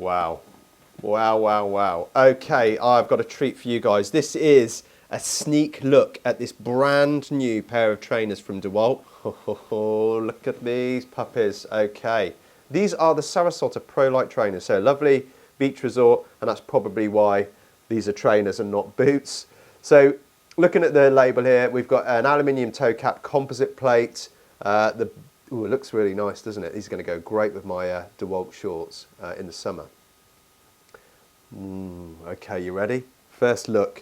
Wow. Wow, wow, wow. Okay, I've got a treat for you guys. This is a sneak look at this brand new pair of trainers from Dewalt. Oh, look at these puppies. Okay, these are the Sarasota Pro Light trainers. So lovely beach resort, and that's probably why these are trainers and not boots. So looking at the label here, we've got an aluminium toe cap, composite plate. Ooh, it looks really nice, doesn't it? These are going to go great with my Dewalt shorts in the summer. Okay, you ready? First look.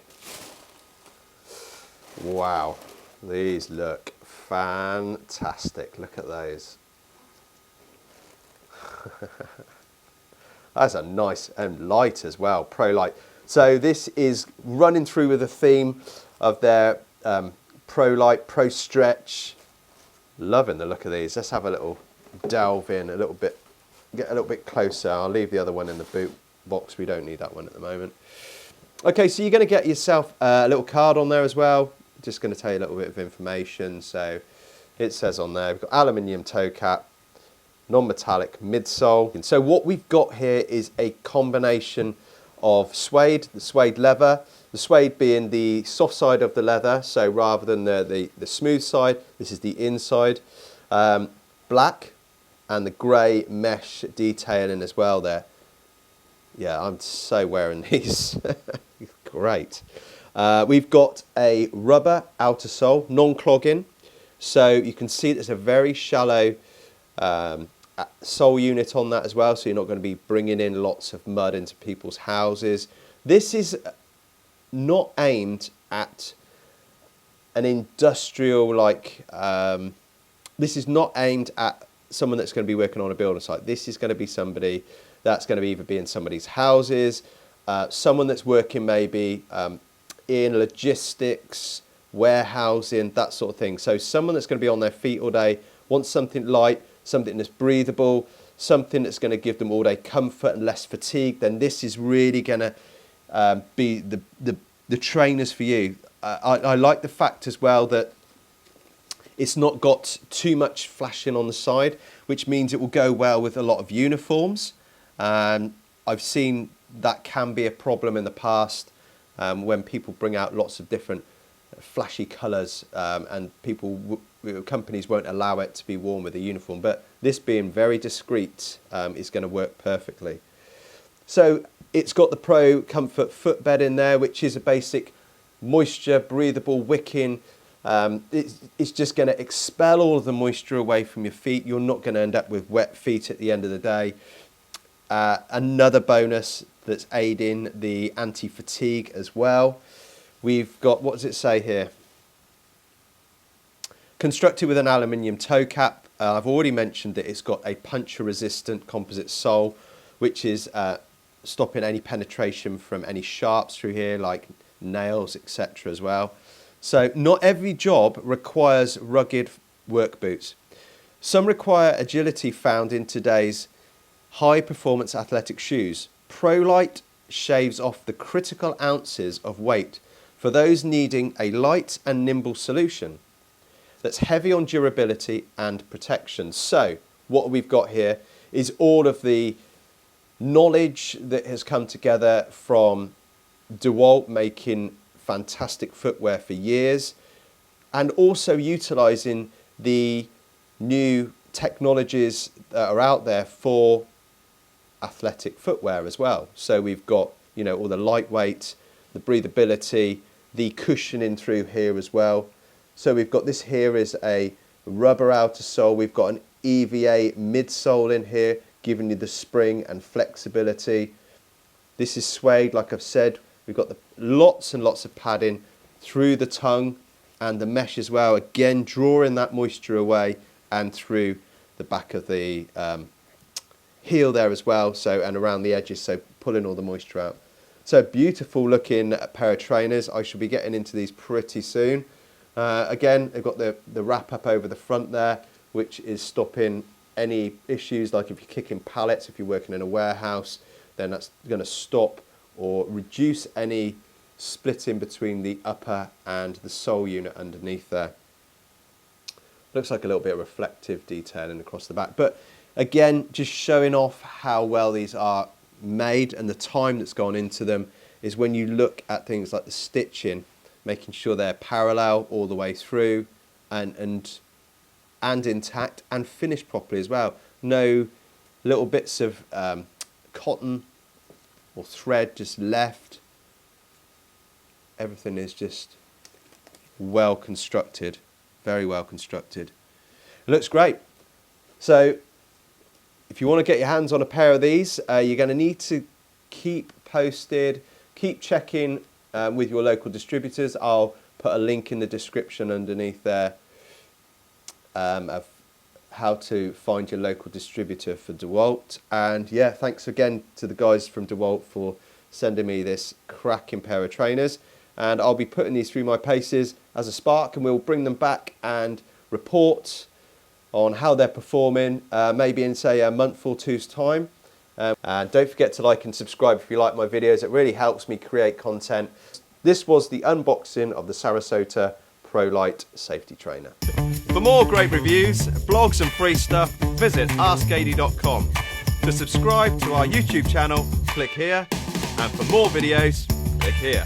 Wow, these look fantastic. Look at those. That's a nice and light as well, Pro Light. So this is running through with the theme of their Pro Light, Pro Stretch. Loving the look of these. Let's have a little delve in a little bit, get a little bit closer. I'll leave the other one in the boot box. We don't need that one at the moment. Okay, so you're going to get yourself a little card on there as well. Just going to tell you a little bit of information. So it says on there, we've got aluminium toe cap, non-metallic midsole. And so what we've got here is a combination of suede, the suede leather, the suede being the soft side of the leather, so rather than the smooth side, this is the inside. Black and the grey mesh detailing as well there. Yeah, I'm so wearing these. Great. We've got a rubber outer sole, non-clogging. So you can see there's a very shallow sole unit on that as well. So you're not going to be bringing in lots of mud into people's houses. This is not aimed at an industrial this is not aimed at someone that's going to be working on a building site. This is going to be somebody that's going to either be in somebody's houses, someone that's working maybe in logistics, warehousing, that sort of thing. So someone that's going to be on their feet all day wants something light, something that's breathable, something that's going to give them all day comfort and less fatigue. Then this is really going to be the trainers for you. I like the fact as well that it's not got too much flashing on the side, which means it will go well with a lot of uniforms. I've seen that can be a problem in the past when people bring out lots of different flashy colours and companies won't allow it to be worn with a uniform. But this being very discreet is going to work perfectly. So it's got the Pro Comfort footbed in there, which is a basic moisture breathable wicking. It's just going to expel all of the moisture away from your feet. You're not going to end up with wet feet at the end of the day. Another bonus that's aiding the anti-fatigue as well. We've got, what does it say here? Constructed with an aluminium toe cap. I've already mentioned that it's got a puncture resistant composite sole, which is stopping any penetration from any sharps through here, like nails, etc. as well. So not every job requires rugged work boots. Some require agility found in today's high performance athletic shoes. Pro Light shaves off the critical ounces of weight for those needing a light and nimble solution that's heavy on durability and protection. So what we've got here is all of the knowledge that has come together from Dewalt making fantastic footwear for years, and also utilising the new technologies that are out there for athletic footwear as well. So we've got, you know, all the lightweight, the breathability, the cushioning through here as well. So we've got this here is a rubber outer sole. We've got an EVA midsole in here, giving you the spring and flexibility. This is suede, like I've said. We've got lots and lots of padding through the tongue and the mesh as well. Again, drawing that moisture away and through the back of the heel there as well. So, and around the edges, so pulling all the moisture out. So beautiful looking pair of trainers. I should be getting into these pretty soon. Again, they've got the wrap up over the front there, which is stopping any issues like if you're kicking pallets, if you're working in a warehouse, then that's going to stop or reduce any splitting between the upper and the sole unit underneath there. Looks like a little bit of reflective detailing across the back, but again, just showing off how well these are made and the time that's gone into them is when you look at things like the stitching, making sure they're parallel all the way through and intact and finished properly as well. No little bits of cotton or thread just left. Everything is just well constructed, very well constructed. It looks great. So if you want to get your hands on a pair of these, you're going to need to keep posted, keep checking with your local distributors. I'll put a link in the description underneath there of how to find your local distributor for Dewalt. And yeah, thanks again to the guys from Dewalt for sending me this cracking pair of trainers. And I'll be putting these through my paces as a spark, and we'll bring them back and report on how they're performing, maybe in say a month or two's time. And don't forget to like and subscribe if you like my videos. It really helps me create content. This was the unboxing of the Sarasota Pro Light Safety Trainer. For more great reviews, blogs and free stuff, visit AskAdy.com. To subscribe to our YouTube channel, click here, and for more videos, click here.